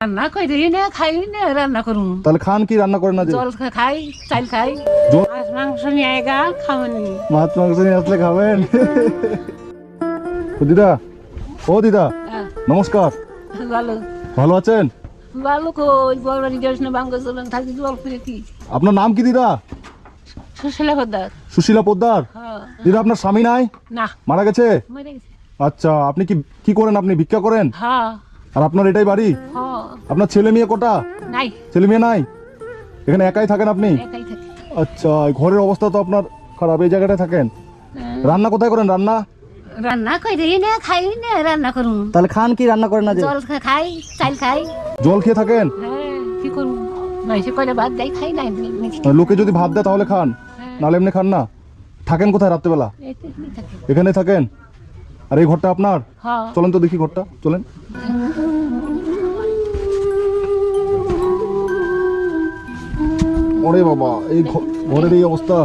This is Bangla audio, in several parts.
রান্না করি না, খাই না, রান্না করুন। তাহলে খান কি, রান্না করেন না যে? জল খাই, চাল খাই, জল- মাছ মাংস নিয়ে আয়গা খাবেন। মাছ মাংস নিয়ে আসলে খাবেন? ও দিদা, ও দিদা, নমস্কার। ভালো ভালো আছেন? ভালো কই বড় বাড়ি যাস না, বাঙ্গা চলেন থাকি জল করে কি। আপনার নাম কি দিদা? সুশীলা পদ্মার। সুশীলা পোদ্দার। হ্যাঁ। দিদা আপনার স্বামী নাই, না, মারা গেছে? মরে গেছে। আচ্ছা, আপনি কি কি করেন? আপনি ভিক্ষা করেন? হ্যাঁ আর আপনার এটাই বাড়ি? হ্যাঁ। আপনার ছেলে মেয়ে কটা? নাই, ছেলে মেয়ে নাই, এখানে একাই থাকেন আপনি? একাই থাকি। আচ্ছা, এই ঘরের অবস্থা তো আপনার খারাপ, এই জায়গাটায় থাকেন। রান্না কোথায় করেন? রান্না রান্না করি না, খাই না, রান্না করুন। তাহলে খান কি, রান্না করেন না যে? জল খাই, চাল খাই। জল খেয়ে থাকেন? হ্যাঁ, কি করুন, মাইসে কয়টা ভাত দেয় খাই না। লোকে যদি ভাত দেয় তাহলে খান, নাহলে এমনি খান না। থাকেন কোথায় রাত্রেবেলা? এখানে থাকেন? আর এই ঘরটা আপনার? হ্যাঁ। চলেন তো দেখি ঘরটা, চলেন। ওরে বাবা, এই ঘরের এই অবস্থা।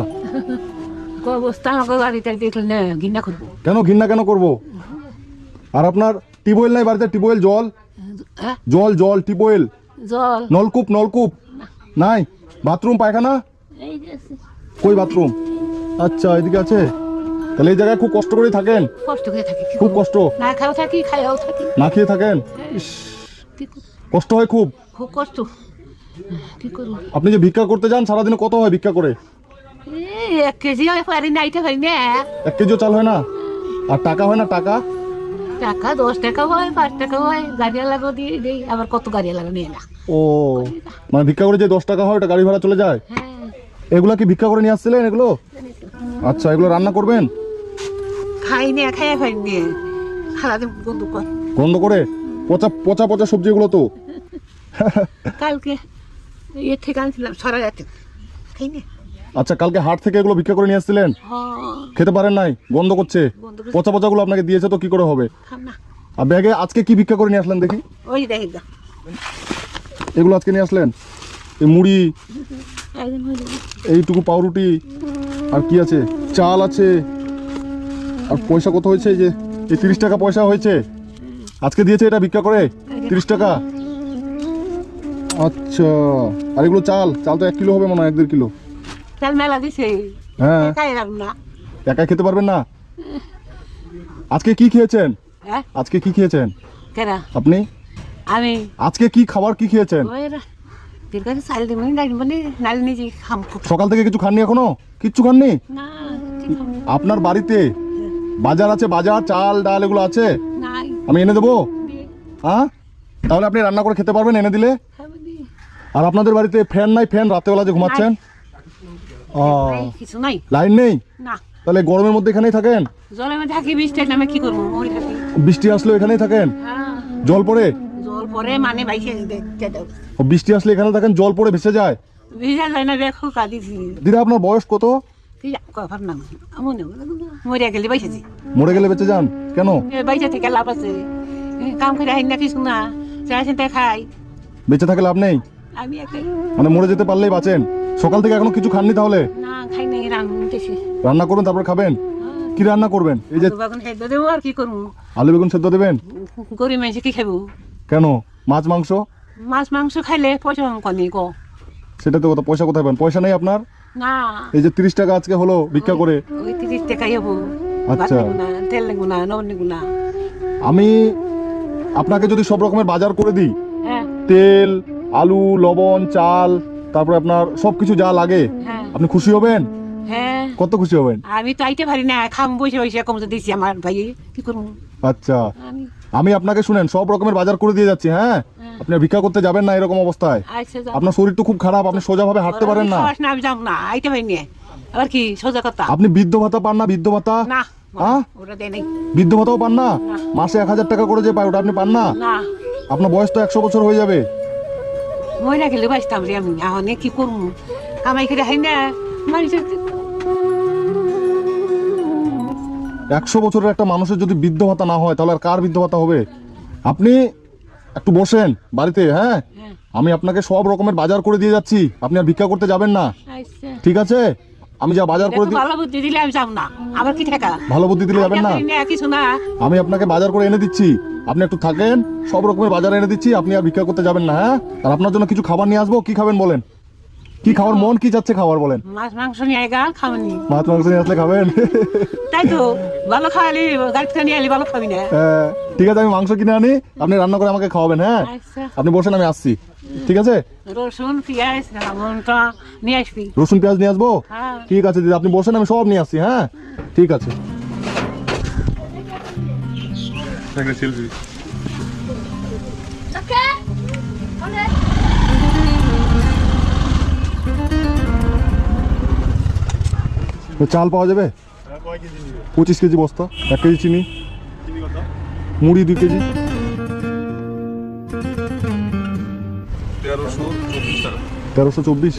অবস্থা আমাকে বাড়িতে দেখলে না ঘৃণা করবো। কেন ঘৃণা কেন করব? আর আপনার টিউবওয়েল নাই বাড়িতে? টিউবওয়েল, জল হ্যাঁ? জল জল টিউবওয়েল, জল নলকূপ নলকূপ নাই? বাথরুম পায়খানা? এই যে আছে। কই বাথরুম? আচ্ছা, এদিকে আছে। তাহলে এই জায়গায় খুব কষ্ট করে থাকেন? কষ্ট করে থাকি, কি খুব করবো? কষ্ট। না খাও থাকি, খাইও থাকি। না খেয়ে থাকেন? ইস, কি করবো? কষ্ট হয় খুব। খুব কষ্ট, কি করবো? আপনি যে ভিক্ষা করতে যান, সারাদিনে কত হয় ভিক্ষা করে? এই 1 কেজি হয় পারি না, এটা পারি না। 1 কেজিও চাল হয় না? আর টাকা হয় না? টাকা টাকা 10 টাকা হয়, 5 টাকা হয়, গাড়িয়া লাগো দিয়ে দেই, আবার কত গাড়িয়া লাগো নিয়ে না। ও, মানে ভিক্ষা করে যে 10 টাকা হয় ওটা গাড়ি ভাড়া চলে যায়? হ্যাঁ, এগুলা কি ভিক্ষা করে নিয়ে আসছিলেন এগুলো? আচ্ছা, এগুলো রান্না করবেন? খাই না, খাইয়া পারি না, সারাদিন বন্ধ কর। গন্ধ করে? পচা পচা পচা সবজি এগুলো তো। কালকে এর থেকে আনছিলাম সরা যাচ্ছে, খাই না। আচ্ছা, কালকে হাট থেকে এগুলো ভিক্ষা করে নিয়ে আসছিলেন? হ্যাঁ, খেতে পারেন নাই? গন্ধ করছে। গন্ধ করছে। পচা পচাগুলো আপনাকে দিয়েছে তো কি করে হবে? খাম না। আর ব্যাগে আজকে কি ভিক্ষা করে নিয়ে আসলেন দেখি? ওই দেখি গা, এগুলো আজকে নিয়ে আসলেন? এই মুড়ি, একদিন হয়ে যাবে। এইটুকু পাউরুটি, আর কি আছে? চাল আছে। আর পয়সা কত হয়েছে? এই যে এই 30 টাকা পয়সা হয়েছে আজকে দিয়েছে, এটা ভিক্ষা করে 30 টাকা। আচ্ছা, আর এগুলো চাল? চাল তো 1 কিলো হবে মনে হয়, 1-1.5 কিলো। চাল মেলা দিছে, হ্যাঁ, খাই রাখুন না। একাই খেতে পারবেন না? আজকে কি খেয়েছেন? হ্যাঁ, আজকে কি খেয়েছেন কেরা আপনি? আমি আজকে কি খাবার কি খেয়েছেন? ওই দীর্ঘ চাল দিবেন, মানে নাল নিজে খাম। সকাল থেকে কিছু খাননি এখনো? কিচ্ছু খাননি? না, কি খাম? আপনার বাড়িতে বাজার আছে? বাজার, চাল ডাল এগুলো আছে? নাই, আমি এনে দেবো? দিয়ে হ্যাঁ, তাহলে আপনি রান্না করে খেতে পারবেন এনে দিলে? খাবো দিয়ে। আর আপনাদের বাড়িতে ফ্যান নাই? ফ্যান রাতেবেলা যে ঘুমাচ্ছেন? নাই, কিছু নাই। লাইন নেই? না, তাহলে গরমের মধ্যে এখানেই থাকেন? জলে মধ্যে থাকি, বৃষ্টি নামে কি করবো, মরে থাকি। বৃষ্টি আসলে এখানেই থাকেন? হ্যাঁ, জল পড়ে? জল পরে মানে বাইকে দেখতে দাও। ও, বৃষ্টি আসলে এখানে থাকেন, জল পড়ে ভেসে যায়? ভিজা যায় না, দেখো কাঁদিছি। দিদা আপনার বয়স কত? কি কভার না, মনে মরিয়া গেলে বাইসেছি। মরে গেলে বেঁচে যান কেন? বাইসা থেকে লাভ আছে, কাম করে আইন না কিছু না, চা চিন্তা খাই। বেঁচে থাকে লাভ নেই? আমি একাই। মানে মরে যেতে পারলেই বাঁচেন? সকাল থেকে এখনো কিছু খাননি তাহলে? না, খাই নাই, রান্নতেছি। রান্না করবেন তারপর খাবেন? কি রান্না করবেন? এই যে বাগান খাইতে দেবো, আর কি করবো? আলু বেগুন সেদ্ধ দেবেন? গরিব মানুষ কি খাবো? কেন? মাছ মাংস? মাছ মাংস খাইলে পয়সা কনে গো। সেটা তো কথা, পয়সা কোথায় পাবেন? পয়সা নেই আপনার? না, এই যে 30 টাকা আজকে হলো ভিক্ষা করে। ওই 30 টাকাই হবো। আচ্ছা। ভাত লাগবো না, তেল লাগবো না, নবন লাগবো না। আমি আপনাকে যদি সব রকমের বাজার করে দিই, হ্যাঁ, তেল, আলু, লবণ, চাল, তারপরে আপনার সবকিছু যা লাগে, হ্যাঁ, আপনি খুশি হবেন? হ্যাঁ। কত খুশি হবেন? আমি তো আইতে পারি না, খাম বসে বসে কম দিছি আমার ভাই, কি করবো আচ্ছা, আমি? আমি আপনাকে শুনেন সব রকমের বাজার করে দিয়ে যাচ্ছি। হ্যাঁ, আপনি আর ভিক্ষা করতে যাবেন না এরকম অবস্থায়। আচ্ছা, যাও। আপনার শরীর তো খুব খারাপ, আপনি সোজাভাবে হাঁটতে পারেন না। খাওয়াস না, আমি যাবো না, আইতে পারি না। আবার কি সোজা কথা? আপনি বৃদ্ধ ভাতা পান না? বৃদ্ধ ভাতা? না, হ্যাঁ? ওটা দেয় নাই। বৃদ্ধ ভাতাও পান না? মাসে 1000 টাকা করে যে পায় ওটা আপনি পান না? না, আপনার বয়স তো 100 বছর হয়ে যাবে। মহিলা গেলে বাঁচতাম রে আমি, এখন কি করবো? কামাই করে হাই না, মানুষের 100 বছরের একটা মানুষের যদি বৃদ্ধ ভাতা না হয় তাহলে আর কার বৃদ্ধ ভাতা হবে? আপনি একটু বসেন বাড়িতে। হ্যাঁ, হ্যাঁ, আমি আপনাকে সব রকমের বাজার করে দিয়ে যাচ্ছি, আপনি আর ভিক্ষা করতে যাবেন না। আচ্ছা। ঠিক আছে? আমি যা বাজার করে দিই। ভালো বুদ্ধি দিলে আমি যাবো না, আবার কি টাকা? ভালো বুদ্ধি দিলে যাবেন না? কিছু না, আমি আপনাকে বাজার করে এনে দিচ্ছি, আপনি একটু থাকেন, সব রকমের বাজার এনে দিচ্ছি, আপনি আর ভিক্ষা করতে যাবেন না, হ্যাঁ? আর আপনার জন্য কিছু খাবার নিয়ে আসবো, কি খাবেন বলেন? কি খাবার মন কি যাচ্ছে খাবার বলেন? মাছ মাংস নিয়ে গা খাওয়ানি। মাছ মাংস নিয়ে আসলে খাবেন? তাই তো, ভালো খাওয়ালি গাড়িতে নিয়ে এলি ভালো খাবি না। হ্যাঁ, ঠিক আছে, আমি মাংস কিনে আনি, আপনি রান্না করে আমাকে খাওয়াবেন, হ্যাঁ? আচ্ছা। আপনি বসেন, আমি আসছি, ঠিক আছে? রসুন পেঁয়াজ লবণটা নিয়ে আসবি। রসুন পেঁয়াজ নিয়ে আসবো? হ্যাঁ। ঠিক আছে দিদি, আপনি বসেন, আমি সব নিয়ে আসছি, হ্যাঁ? ঠিক আছে। চাল পাওয়া যাবে? 25 কেজি বস্তা, 1 কেজি চিনি, মুড়ি 2 কেজি। 1324।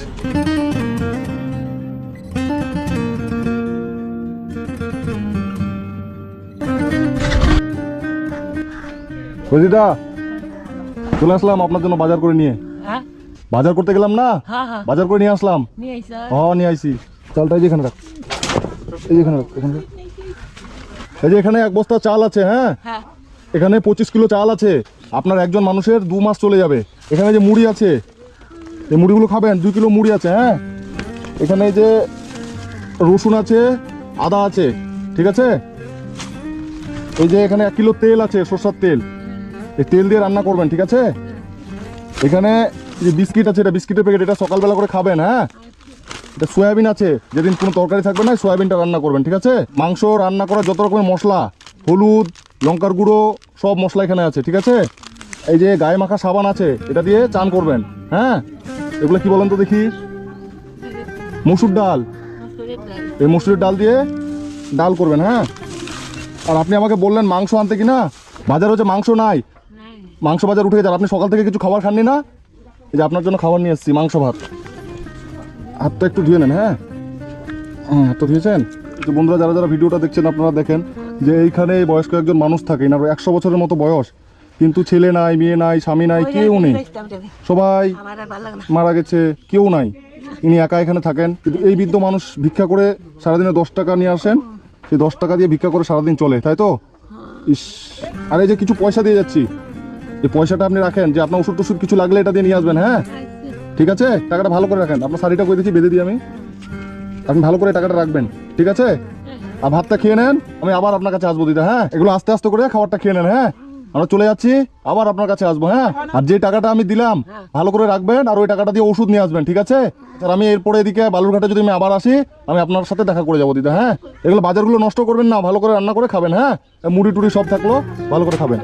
রজিদা, চলে আসলাম আপনার জন্য বাজার করে নিয়ে। হ্যাঁ বাজার করতে গেলাম না, হ্যাঁ হ্যাঁ বাজার করে নিয়ে আসলাম। নিয়ে আইস। হ্যাঁ, নিয়ে আইছি। চালটা এই যে এখানে রাখ, এই যে এখানে রাখ, এখানে রাখ। এই যে এখানে 1 বস্তা চাল আছে, হ্যাঁ? হ্যাঁ এখানে 25 কিলো চাল আছে, আপনার একজন মানুষের 2 মাস চলে যাবে। এখানে যে মুড়ি আছে, এই মুড়িগুলো খাবেন, 2 কিলো মুড়ি আছে, হ্যাঁ? এখানে এই যে রসুন আছে, আদা আছে, ঠিক আছে? এই যে এখানে 1 কিলো তেল আছে, সরষের তেল, এই তেল দিয়ে রান্না করবেন, ঠিক আছে? এখানে যে বিস্কিট আছে, এটা বিস্কিটের প্যাকেট, এটা সকালবেলা করে খাবেন, হ্যাঁ? এটা সয়াবিন আছে, যেদিন কোনো তরকারি থাকবে না সয়াবিনটা রান্না করবেন, ঠিক আছে? মাংস রান্না করার যত রকমের মশলা, হলুদ, লঙ্কার গুঁড়ো, সব মশলা এখানে আছে, ঠিক আছে? এই যে গায়ে মাখা সাবান আছে, এটা দিয়ে চান করবেন, হ্যাঁ? এগুলো কি বলেন তো দেখি? মসুর ডাল, এই মসুরের ডাল দিয়ে ডাল করবেন, হ্যাঁ? আর আপনি আমাকে বললেন মাংস আনতে কিনা, বাজার হচ্ছে মাংস নাই, মাংস বাজার উঠে গেছে। আপনি সকাল থেকে কিছু খাবার খাননি না? এই যে আপনার জন্য খাবার নিয়ে এসেছি, মাংস ভাত। হাতটা একটু ধুয়ে নেন, হ্যাঁ? হাতটা ধুয়েছেন? তো বন্ধুরা, যারা যারা ভিডিওটা দেখছেন, আপনারা দেখেন যে এইখানে বয়স্ক একজন মানুষ থাকে, এনার 100 বছরের মতো বয়স, কিন্তু ছেলে নাই, মেয়ে নাই, স্বামী নাই, কেউ নেই, সবাই আমার আর ভালো লাগে না। মারা গেছে, কেউ নাই, ইনি একা এখানে থাকেন। কিন্তু এই বৃদ্ধ মানুষ ভিক্ষা করে সারাদিনে 10 টাকা নিয়ে আসেন, সেই 10 টাকা দিয়ে ভিক্ষা করে সারাদিন চলে, তাই তো? ইস, আর এই যে কিছু পয়সা দিয়ে যাচ্ছি, এই পয়সাটা আপনি রাখেন, যে আপনার ওষুধ টষুধ কিছু লাগলে এটা দিয়ে নিয়ে আসবেন, হ্যাঁ? ঠিক আছে, টাকাটা ভালো করে রাখেন। আপনার শাড়িটা করে দিচ্ছি, বেঁধে দিই আমি, আপনি ভালো করে টাকাটা রাখবেন, ঠিক আছে? আর ভাতটা খেয়ে নেন, আমি আবার আপনার কাছে আসবো দিদা, হ্যাঁ? এগুলো আস্তে আস্তে করে খাবারটা খেয়ে নেন, হ্যাঁ? আমরা চলে যাচ্ছি, আবার আপনার কাছে আসবো, হ্যাঁ? আর যে টাকাটা আমি দিলাম ভালো করে রাখবেন, আর ওই টাকাটা দিয়ে ওষুধ নিয়ে আসবেন, ঠিক আছে? আর আমি এরপরে এদিকে বালুরঘাটে যদি আমি আবার আসি, আমি আপনার সাথে দেখা করে যাবো দিদা, হ্যাঁ? এগুলো বাজারগুলো নষ্ট করবেন না, ভালো করে রান্না করে খাবেন, হ্যাঁ? মুড়ি টুড়ি সব থাকলো, ভালো করে খাবেন।